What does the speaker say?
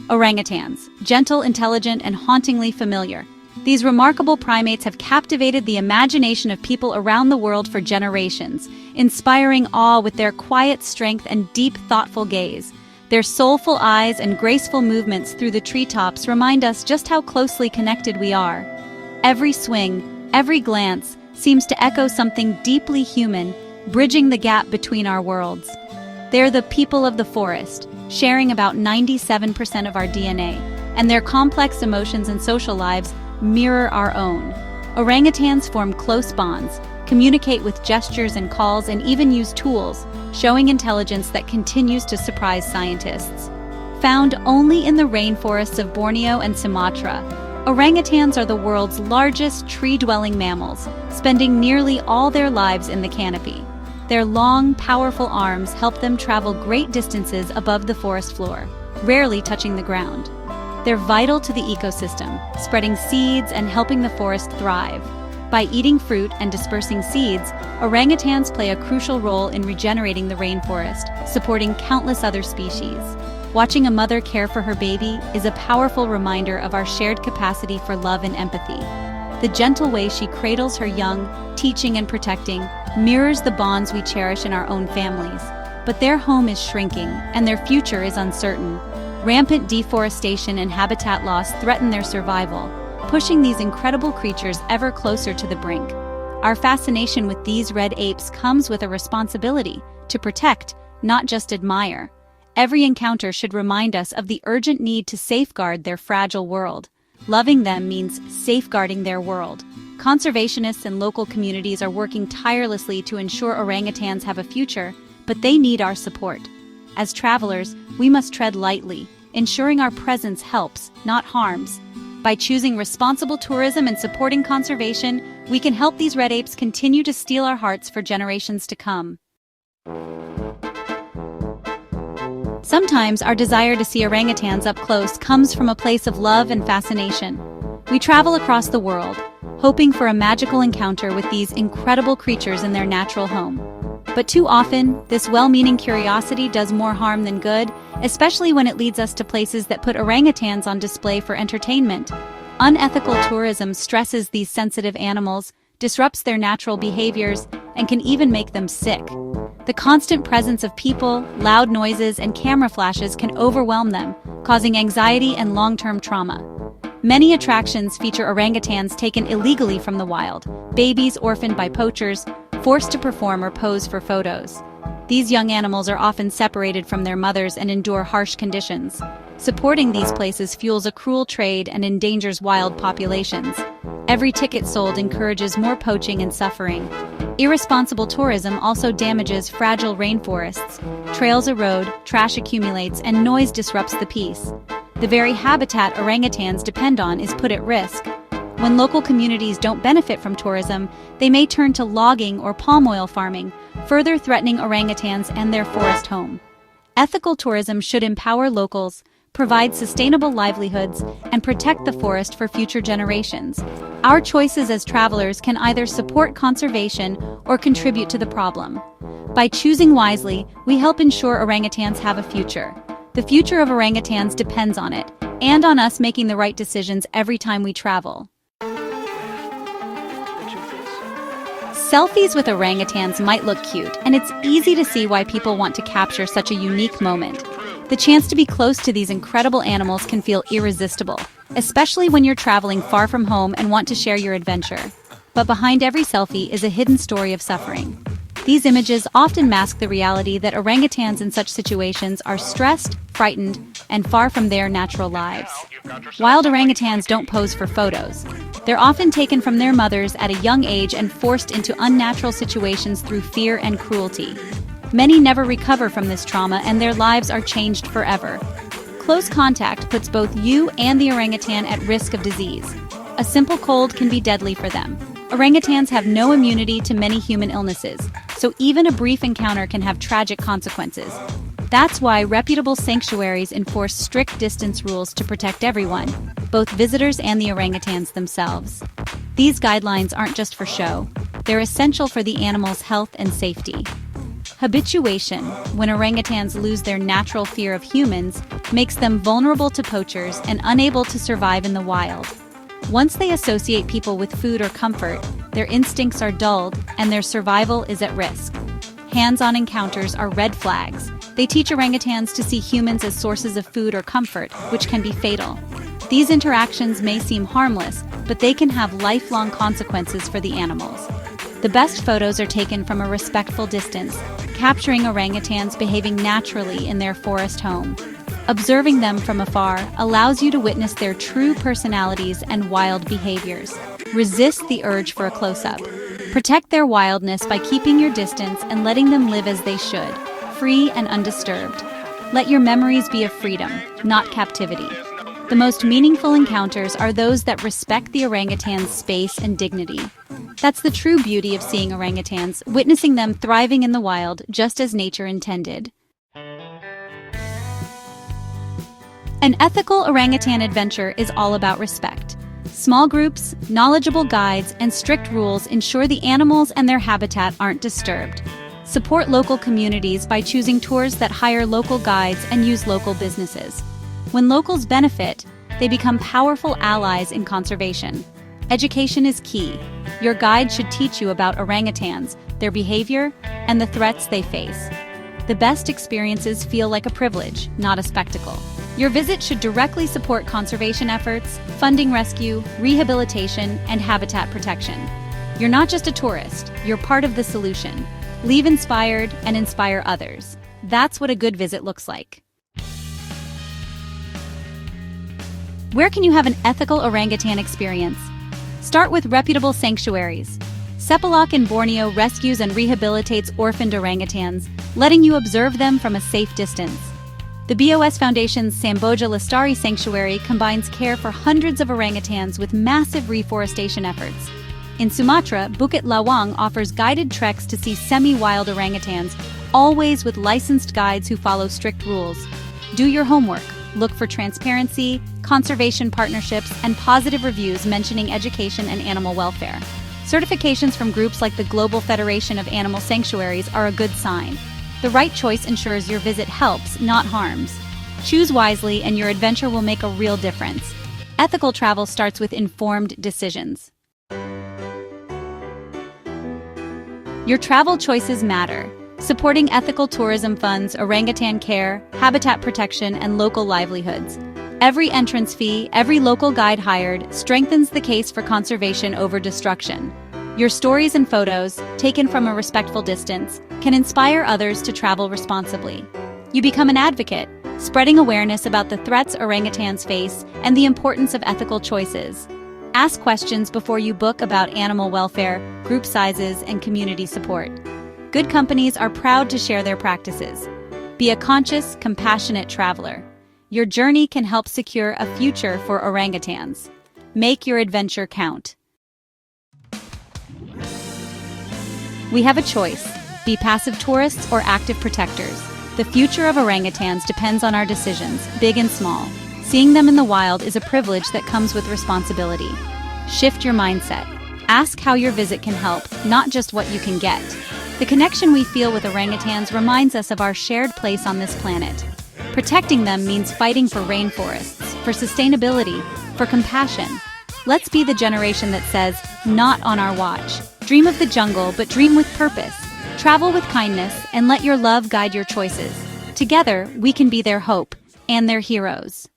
Orangutans, gentle, intelligent, and hauntingly familiar. These remarkable primates have captivated the imagination of people around the world for generations, inspiring awe with their quiet strength and deep, thoughtful gaze. Their soulful eyes and graceful movements through the treetops remind us just how closely connected we are. Every swing, every glance, seems to echo something deeply human, bridging the gap between our worlds. They're the people of the forest, sharing about 97% of our DNA, and their complex emotions and social lives mirror our own. Orangutans form close bonds, communicate with gestures and calls, and even use tools, showing intelligence that continues to surprise scientists. Found only in the rainforests of Borneo and Sumatra, orangutans are the world's largest tree-dwelling mammals, spending nearly all their lives in the canopy. Their long, powerful arms help them travel great distances above the forest floor, rarely touching the ground. They're vital to the ecosystem, spreading seeds and helping the forest thrive. By eating fruit and dispersing seeds, orangutans play a crucial role in regenerating the rainforest, supporting countless other species. Watching a mother care for her baby is a powerful reminder of our shared capacity for love and empathy. The gentle way she cradles her young, teaching and protecting, mirrors the bonds we cherish in our own families. But their home is shrinking, and their future is uncertain. Rampant deforestation and habitat loss threaten their survival, pushing these incredible creatures ever closer to the brink. Our fascination with these red apes comes with a responsibility to protect, not just admire. Every encounter should remind us of the urgent need to safeguard their fragile world. Loving them means safeguarding their world. Conservationists and local communities are working tirelessly to ensure orangutans have a future, but they need our support. As travelers, we must tread lightly, ensuring our presence helps, not harms. By choosing responsible tourism and supporting conservation, we can help these red apes continue to steal our hearts for generations to come. Sometimes our desire to see orangutans up close comes from a place of love and fascination. We travel across the world, hoping for a magical encounter with these incredible creatures in their natural home. But too often, this well-meaning curiosity does more harm than good, especially when it leads us to places that put orangutans on display for entertainment. Unethical tourism stresses these sensitive animals, disrupts their natural behaviors, and can even make them sick. The constant presence of people, loud noises, and camera flashes can overwhelm them, causing anxiety and long-term trauma. Many attractions feature orangutans taken illegally from the wild, babies orphaned by poachers, forced to perform or pose for photos. These young animals are often separated from their mothers and endure harsh conditions. Supporting these places fuels a cruel trade and endangers wild populations. Every ticket sold encourages more poaching and suffering. Irresponsible tourism also damages fragile rainforests. Trails erode, trash accumulates, and noise disrupts the peace. The very habitat orangutans depend on is put at risk. When local communities don't benefit from tourism, they may turn to logging or palm oil farming, further threatening orangutans and their forest home. Ethical tourism should empower locals, provide sustainable livelihoods, and protect the forest for future generations. Our choices as travelers can either support conservation or contribute to the problem. By choosing wisely, we help ensure orangutans have a future. The future of orangutans depends on it, and on us making the right decisions every time we travel. Selfies with orangutans might look cute, and it's easy to see why people want to capture such a unique moment. The chance to be close to these incredible animals can feel irresistible, especially when you're traveling far from home and want to share your adventure. But behind every selfie is a hidden story of suffering. These images often mask the reality that orangutans in such situations are stressed, frightened, and far from their natural lives. Wild orangutans don't pose for photos. They're often taken from their mothers at a young age and forced into unnatural situations through fear and cruelty. Many never recover from this trauma, and their lives are changed forever. Close contact puts both you and the orangutan at risk of disease. A simple cold can be deadly for them. Orangutans have no immunity to many human illnesses, so even a brief encounter can have tragic consequences. That's why reputable sanctuaries enforce strict distance rules to protect everyone, both visitors and the orangutans themselves. These guidelines aren't just for show. They're essential for the animal's health and safety. Habituation, when orangutans lose their natural fear of humans, makes them vulnerable to poachers and unable to survive in the wild. Once they associate people with food or comfort, their instincts are dulled and their survival is at risk. Hands-on encounters are red flags. They teach orangutans to see humans as sources of food or comfort, which can be fatal. These interactions may seem harmless, but they can have lifelong consequences for the animals. The best photos are taken from a respectful distance, capturing orangutans behaving naturally in their forest home. Observing them from afar allows you to witness their true personalities and wild behaviors. Resist the urge for a close-up. Protect their wildness by keeping your distance and letting them live as they should, free and undisturbed. Let your memories be of freedom, not captivity. The most meaningful encounters are those that respect the orangutan's space and dignity. That's the true beauty of seeing orangutans, witnessing them thriving in the wild just as nature intended. An ethical orangutan adventure is all about respect. Small groups, knowledgeable guides, and strict rules ensure the animals and their habitat aren't disturbed. Support local communities by choosing tours that hire local guides and use local businesses. When locals benefit, they become powerful allies in conservation. Education is key. Your guide should teach you about orangutans, their behavior, and the threats they face. The best experiences feel like a privilege, not a spectacle. Your visit should directly support conservation efforts, funding rescue, rehabilitation, and habitat protection. You're not just a tourist, you're part of the solution. Leave inspired and inspire others. That's what a good visit looks like. Where can you have an ethical orangutan experience? Start with reputable sanctuaries. Sepalak in Borneo rescues and rehabilitates orphaned orangutans, letting you observe them from a safe distance. The BOS Foundation's Samboja Lestari Sanctuary combines care for hundreds of orangutans with massive reforestation efforts. In Sumatra, Bukit Lawang offers guided treks to see semi-wild orangutans, always with licensed guides who follow strict rules. Do your homework. Look for transparency, conservation partnerships, and positive reviews mentioning education and animal welfare. Certifications from groups like the Global Federation of Animal Sanctuaries are a good sign. The right choice ensures your visit helps, not harms. Choose wisely and your adventure will make a real difference. Ethical travel starts with informed decisions. Your travel choices matter. Supporting ethical tourism funds orangutan care, habitat protection, and local livelihoods. Every entrance fee, every local guide hired, strengthens the case for conservation over destruction. Your stories and photos, taken from a respectful distance, can inspire others to travel responsibly. You become an advocate, spreading awareness about the threats orangutans face and the importance of ethical choices. Ask questions before you book about animal welfare, group sizes, and community support. Good companies are proud to share their practices. Be a conscious, compassionate traveler. Your journey can help secure a future for orangutans. Make your adventure count. We have a choice. Be passive tourists or active protectors. The future of orangutans depends on our decisions, big and small. Seeing them in the wild is a privilege that comes with responsibility. Shift your mindset. Ask how your visit can help, not just what you can get. The connection we feel with orangutans reminds us of our shared place on this planet. Protecting them means fighting for rainforests, for sustainability, for compassion. Let's be the generation that says, "Not on our watch." Dream of the jungle, but dream with purpose. Travel with kindness, and let your love guide your choices. Together, we can be their hope and their heroes.